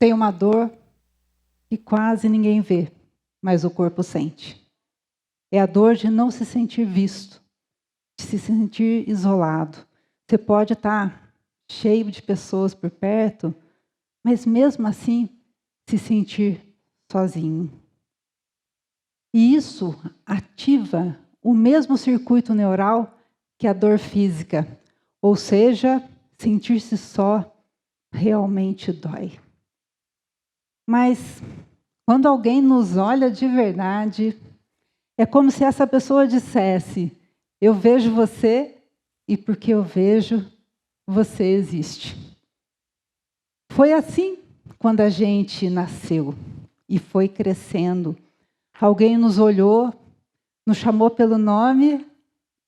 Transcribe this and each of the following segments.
tem uma dor que quase ninguém vê, mas o corpo sente. É a dor de não se sentir visto, de se sentir isolado. Você pode estar cheio de pessoas por perto, mas mesmo assim se sentir sozinho. E isso ativa o mesmo circuito neural que a dor física, ou seja, sentir-se só realmente dói. Mas quando alguém nos olha de verdade, é como se essa pessoa dissesse: eu vejo você e porque eu vejo, você existe. Foi assim quando a gente nasceu e foi crescendo. Alguém nos olhou, nos chamou pelo nome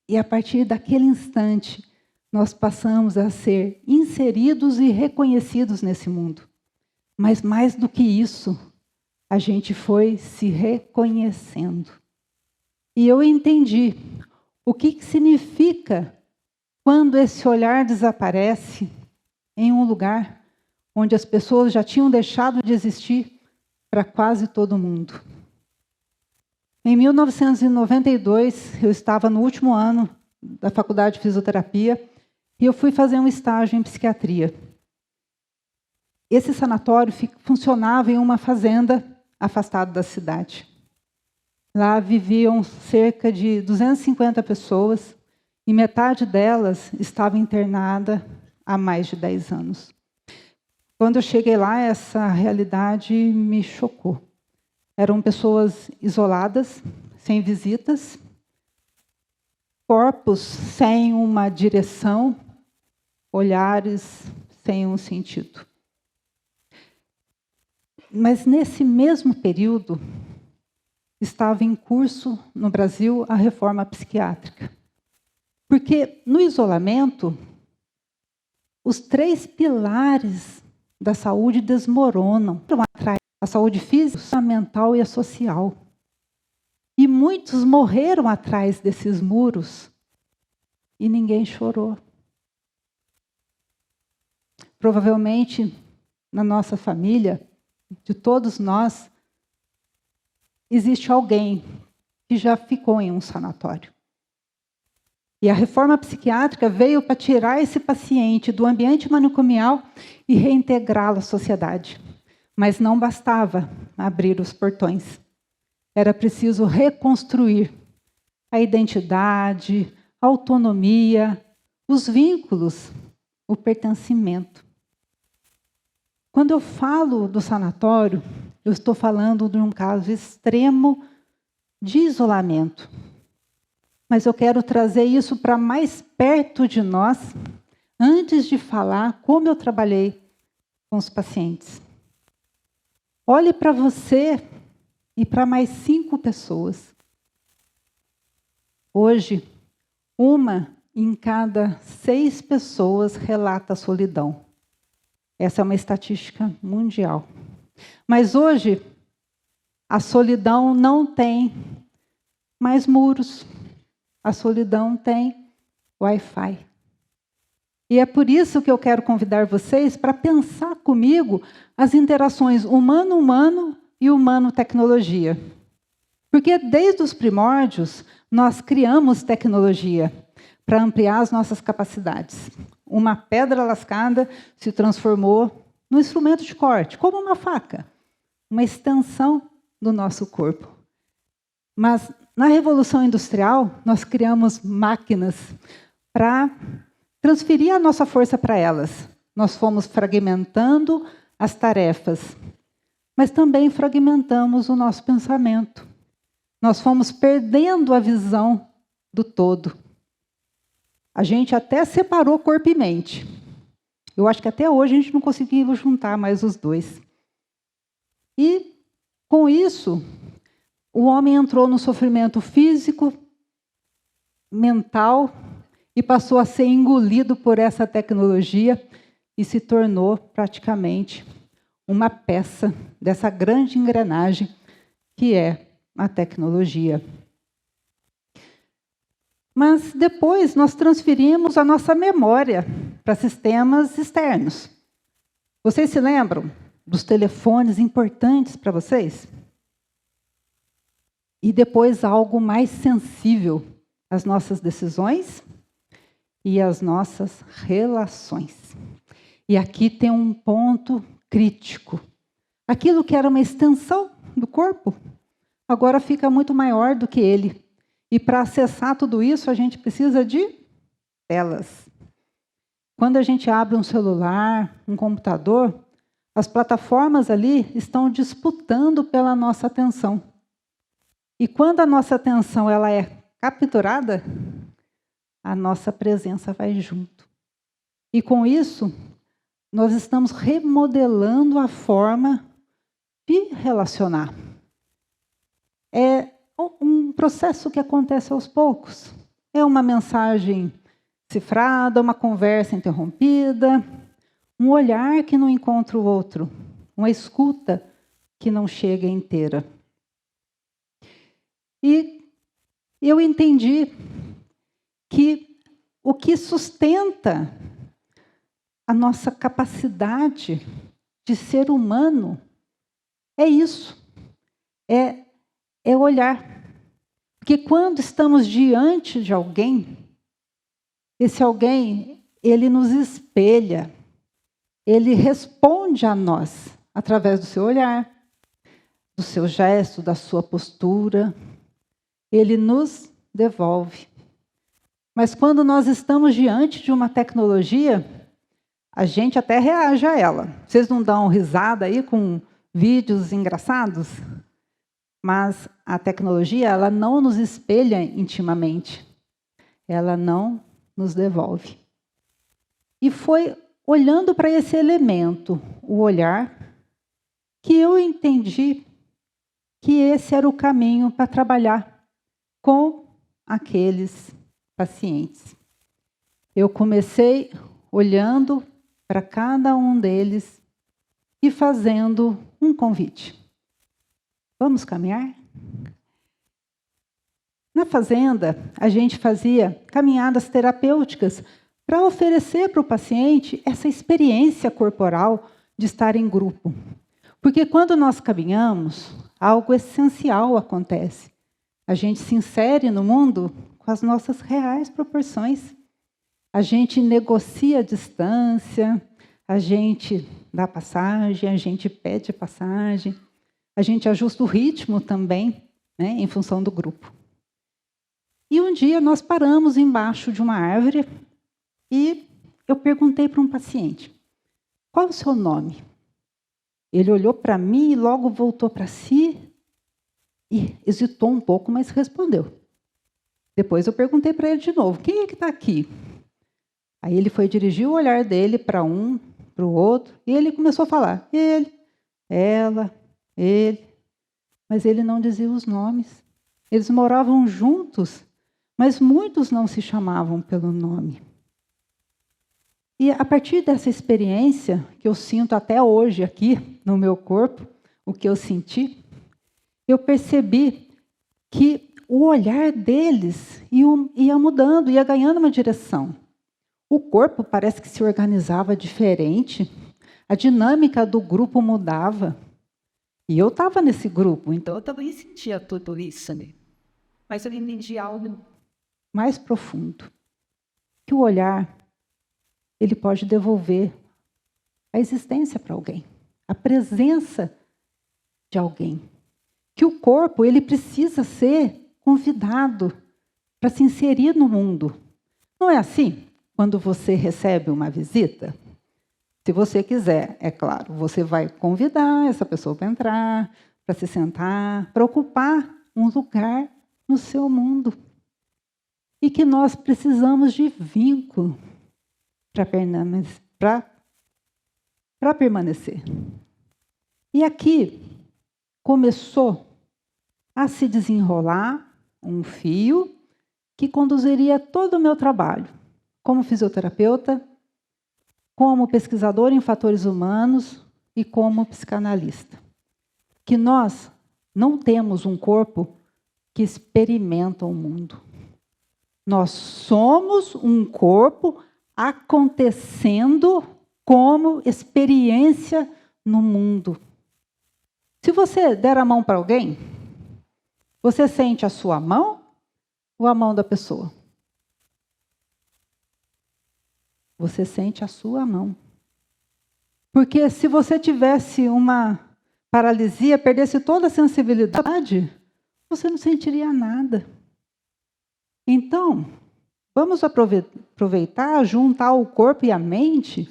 e a partir daquele instante nós passamos a ser inseridos e reconhecidos nesse mundo. Mas mais do que isso, a gente foi se reconhecendo. E eu entendi o que significa quando esse olhar desaparece em um lugar onde as pessoas já tinham deixado de existir para quase todo mundo. Em 1992, eu estava no último ano da faculdade de fisioterapia e eu fui fazer um estágio em psiquiatria. Esse sanatório funcionava em uma fazenda afastada da cidade. Lá viviam cerca de 250 pessoas e metade delas estava internada há mais de 10 anos. Quando eu cheguei lá, essa realidade me chocou. Eram pessoas isoladas, sem visitas, corpos sem uma direção, olhares sem um sentido. Mas nesse mesmo período, estava em curso no Brasil a reforma psiquiátrica. Porque no isolamento, os 3 pilares da saúde desmoronam. A saúde física, a mental e a social. E muitos morreram atrás desses muros e ninguém chorou. Provavelmente, na nossa família, de todos nós, existe alguém que já ficou em um sanatório. E a reforma psiquiátrica veio para tirar esse paciente do ambiente manicomial e reintegrá-lo à sociedade. Mas não bastava abrir os portões. Era preciso reconstruir a identidade, a autonomia, os vínculos, o pertencimento. Quando eu falo do sanatório, eu estou falando de um caso extremo de isolamento. Mas eu quero trazer isso para mais perto de nós, antes de falar como eu trabalhei com os pacientes. Olhe para você e para mais 5 pessoas. Hoje, 1 em cada 6 pessoas relata a solidão. Essa é uma estatística mundial. Mas hoje, a solidão não tem mais muros. A solidão tem Wi-Fi. E é por isso que eu quero convidar vocês para pensar comigo as interações humano-humano e humano-tecnologia. Porque desde os primórdios, nós criamos tecnologia para ampliar as nossas capacidades. Uma pedra lascada se transformou num instrumento de corte, como uma faca, uma extensão do nosso corpo. Mas na Revolução Industrial, nós criamos máquinas para transferir a nossa força para elas. Nós fomos fragmentando as tarefas, mas também fragmentamos o nosso pensamento. Nós fomos perdendo a visão do todo. A gente até separou corpo e mente. Eu acho que até hoje a gente não conseguiu juntar mais os dois. E, com isso, o homem entrou no sofrimento físico, mental, e passou a ser engolido por essa tecnologia e se tornou praticamente uma peça dessa grande engrenagem que é a tecnologia. Mas depois nós transferimos a nossa memória para sistemas externos. Vocês se lembram? dos telefones importantes para vocês? E depois algo mais sensível, as nossas decisões e as nossas relações. E aqui tem um ponto crítico. Aquilo que era uma extensão do corpo, agora fica muito maior do que ele. E para acessar tudo isso, a gente precisa de telas. Quando a gente abre um celular, um computador, as plataformas ali estão disputando pela nossa atenção. E quando a nossa atenção ela é capturada, a nossa presença vai junto. E com isso, nós estamos remodelando a forma de relacionar. É um processo que acontece aos poucos. É uma mensagem cifrada, uma conversa interrompida, um olhar que não encontra o outro, uma escuta que não chega inteira. E eu entendi que o que sustenta a nossa capacidade de ser humano é isso, é olhar. Porque quando estamos diante de alguém, esse alguém, ele nos espelha, ele responde a nós através do seu olhar, do seu gesto, da sua postura, ele nos devolve. Mas quando nós estamos diante de uma tecnologia, a gente até reage a ela. Vocês não dão risada aí com vídeos engraçados? Mas a tecnologia, ela não nos espelha intimamente. Ela não nos devolve. E foi olhando para esse elemento, o olhar, que eu entendi que esse era o caminho para trabalhar com aqueles pacientes. Eu comecei olhando para cada um deles e fazendo um convite. Vamos caminhar? Na fazenda, a gente fazia caminhadas terapêuticas para oferecer para o paciente essa experiência corporal de estar em grupo. Porque quando nós caminhamos, algo essencial acontece. A gente se insere no mundo com as nossas reais proporções. A gente negocia a distância, a gente dá passagem, a gente pede passagem, a gente ajusta o ritmo também, né, em função do grupo. E um dia nós paramos embaixo de uma árvore e eu perguntei para um paciente, qual é o seu nome? Ele olhou para mim e logo voltou para si e hesitou um pouco, mas respondeu. Depois eu perguntei para ele de novo, quem é que está aqui? Aí ele foi dirigir o olhar dele para um, para o outro, e ele começou a falar, ele, ela, ele, mas ele não dizia os nomes. Eles moravam juntos, mas muitos não se chamavam pelo nome. E a partir dessa experiência, que eu sinto até hoje aqui no meu corpo, o que eu senti, eu percebi que o olhar deles ia mudando, ia ganhando uma direção. O corpo parece que se organizava diferente, a dinâmica do grupo mudava. E eu estava nesse grupo, então eu também sentia tudo isso ali. Mas eu entendi algo mais profundo. Que o olhar, ele pode devolver a existência para alguém, a presença de alguém. Que o corpo, ele precisa ser convidado para se inserir no mundo. Não é assim? Quando você recebe uma visita, se você quiser, é claro, você vai convidar essa pessoa para entrar, para se sentar, para ocupar um lugar no seu mundo. E que nós precisamos de vínculo para permanecer. E aqui começou a se desenrolar um fio que conduziria todo o meu trabalho, como fisioterapeuta, como pesquisador em fatores humanos e como psicanalista. Que nós não temos um corpo que experimenta o mundo. Nós somos um corpo acontecendo como experiência no mundo. Se você der a mão para alguém, você sente a sua mão ou a mão da pessoa? Você sente a sua mão. Porque se você tivesse uma paralisia, perdesse toda a sensibilidade, você não sentiria nada. Então, vamos aproveitar, juntar o corpo e a mente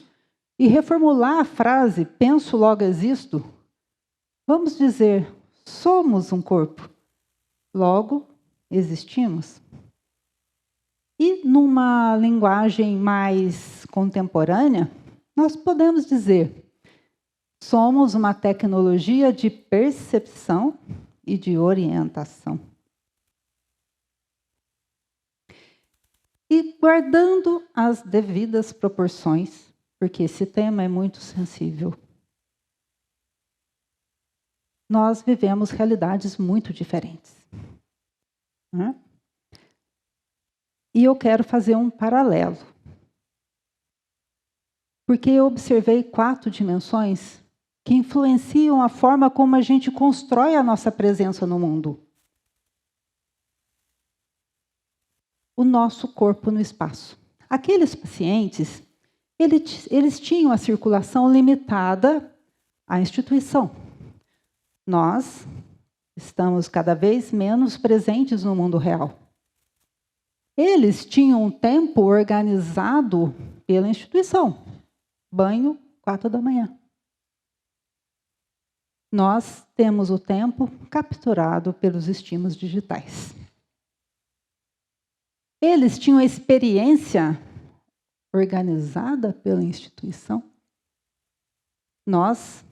e reformular a frase, penso, logo existo. Vamos dizer, somos um corpo, logo existimos. E numa linguagem mais contemporânea, nós podemos dizer, somos uma tecnologia de percepção e de orientação. E guardando as devidas proporções, porque esse tema é muito sensível. Nós vivemos realidades muito diferentes. Né? E eu quero fazer um paralelo. Porque eu observei 4 dimensões que influenciam a forma como a gente constrói a nossa presença no mundo. O nosso corpo no espaço. Aqueles pacientes, eles tinham a circulação limitada à instituição. Nós estamos cada vez menos presentes no mundo real. Eles tinham um tempo organizado pela instituição. Banho, 4 da manhã. Nós temos o tempo capturado pelos estímulos digitais. Eles tinham a experiência organizada pela instituição. Nós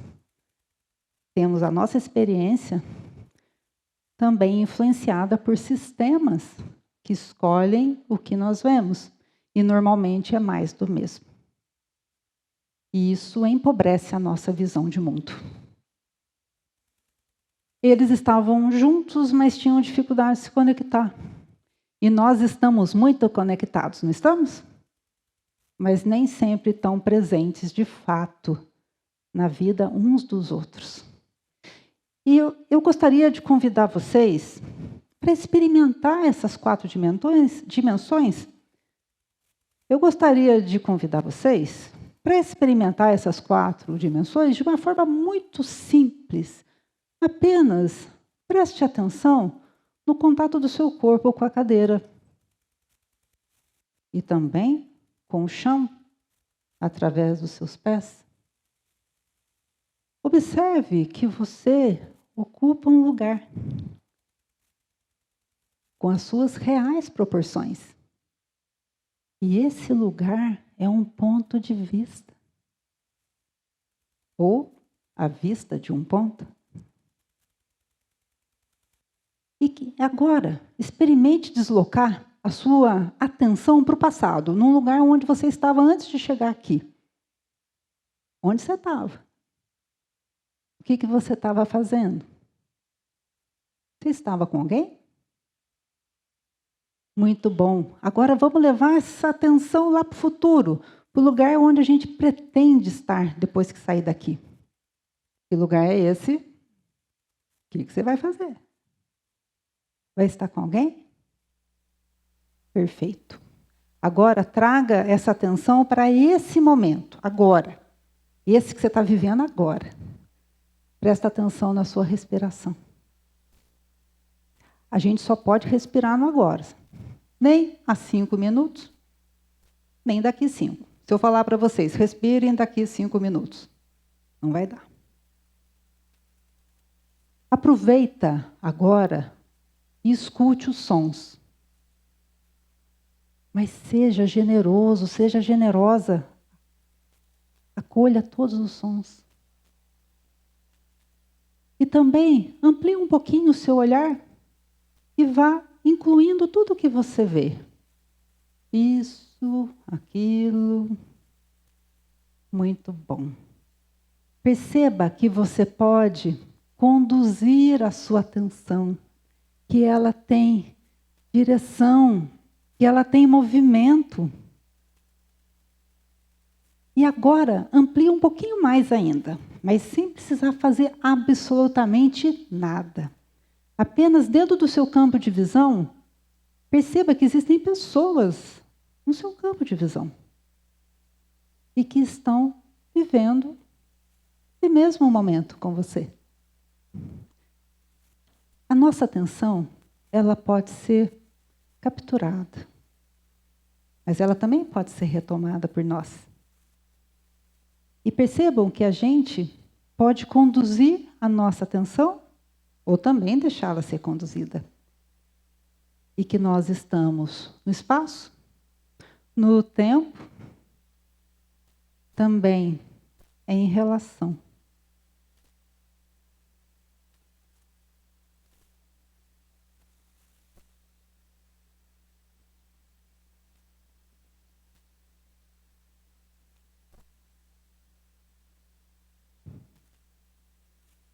temos a nossa experiência também influenciada por sistemas que escolhem o que nós vemos. E normalmente é mais do mesmo. E isso empobrece a nossa visão de mundo. Eles estavam juntos, mas tinham dificuldade de se conectar. E nós estamos muito conectados, não estamos? Mas nem sempre tão presentes de fato na vida uns dos outros. E eu gostaria de convidar vocês para experimentar essas 4 dimensões. Eu gostaria de convidar vocês para experimentar essas 4 dimensões de uma forma muito simples. Apenas preste atenção no contato do seu corpo com a cadeira. E também com o chão, através dos seus pés. Observe que você ocupa um lugar com as suas reais proporções. E esse lugar é um ponto de vista. Ou a vista de um ponto. E que agora, experimente deslocar a sua atenção para o passado, num lugar onde você estava antes de chegar aqui. Onde você estava? O que você estava fazendo? Você estava com alguém? Muito bom. Agora vamos levar essa atenção lá para o futuro, para o lugar onde a gente pretende estar depois que sair daqui. Que lugar é esse? O que você vai fazer? Vai estar com alguém? Perfeito. Agora traga essa atenção para esse momento, agora. Esse que você está vivendo agora. Presta atenção na sua respiração. A gente só pode respirar no agora. Nem há 5 minutos, nem daqui 5. Se eu falar para vocês, respirem daqui 5 minutos. Não vai dar. Aproveita agora e escute os sons. Mas seja generoso, seja generosa. Acolha todos os sons. E também amplie um pouquinho o seu olhar e vá incluindo tudo o que você vê. Isso, aquilo. Muito bom. Perceba que você pode conduzir a sua atenção, que ela tem direção, que ela tem movimento. E agora, amplie um pouquinho mais ainda. mas sem precisar fazer absolutamente nada. Apenas dentro do seu campo de visão, perceba que existem pessoas no seu campo de visão e que estão vivendo o mesmo momento com você. A nossa atenção, ela pode ser capturada, mas ela também pode ser retomada por nós. E percebam que a gente pode conduzir a nossa atenção ou também deixá-la ser conduzida. E que nós estamos no espaço, no tempo, também em relação.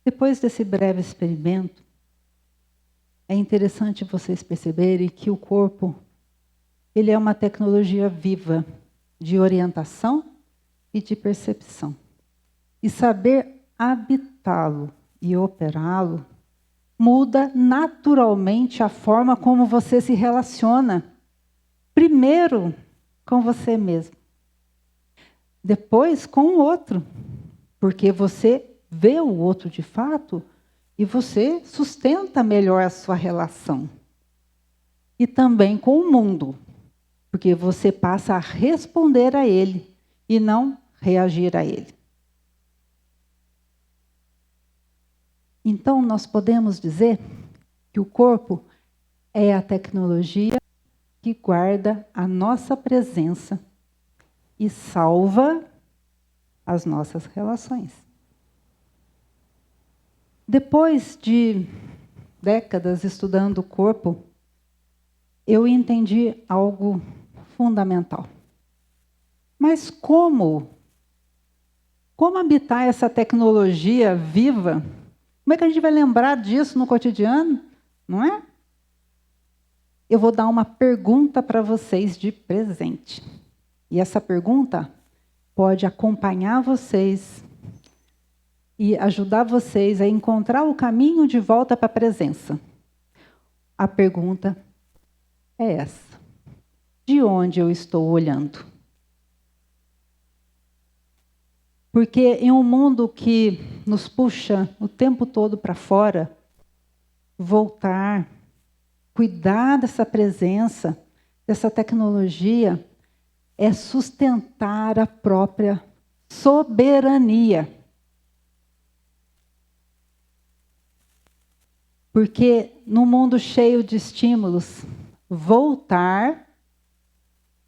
Depois desse breve experimento, é interessante vocês perceberem que o corpo, ele é uma tecnologia viva de orientação e de percepção. E saber habitá-lo e operá-lo muda naturalmente a forma como você se relaciona. Primeiro, com você mesmo. Depois, com o outro. Porque você vê o outro de fato e você sustenta melhor a sua relação. E também com o mundo, porque você passa a responder a ele e não reagir a ele. Então, nós podemos dizer que o corpo é a tecnologia que guarda a nossa presença e salva as nossas relações. Depois de décadas estudando o corpo, eu entendi algo fundamental. Mas como habitar essa tecnologia viva? Como é que a gente vai lembrar disso no cotidiano? Não é? Eu vou dar uma pergunta para vocês de presente. E essa pergunta pode acompanhar vocês e ajudar vocês a encontrar o caminho de volta para a presença. A pergunta é essa: de onde eu estou olhando? Porque em um mundo que nos puxa o tempo todo para fora, voltar, cuidar dessa presença, dessa tecnologia, é sustentar a própria soberania. Porque no mundo cheio de estímulos, voltar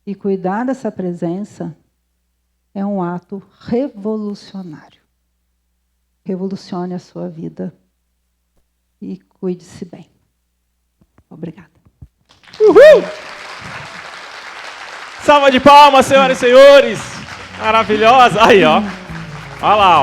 e cuidar dessa presença é um ato revolucionário. Revolucione a sua vida e cuide-se bem. Obrigada. Uhul! Salva de palmas, senhoras e senhores. Maravilhosa. Aí, ó. Olha lá, ó.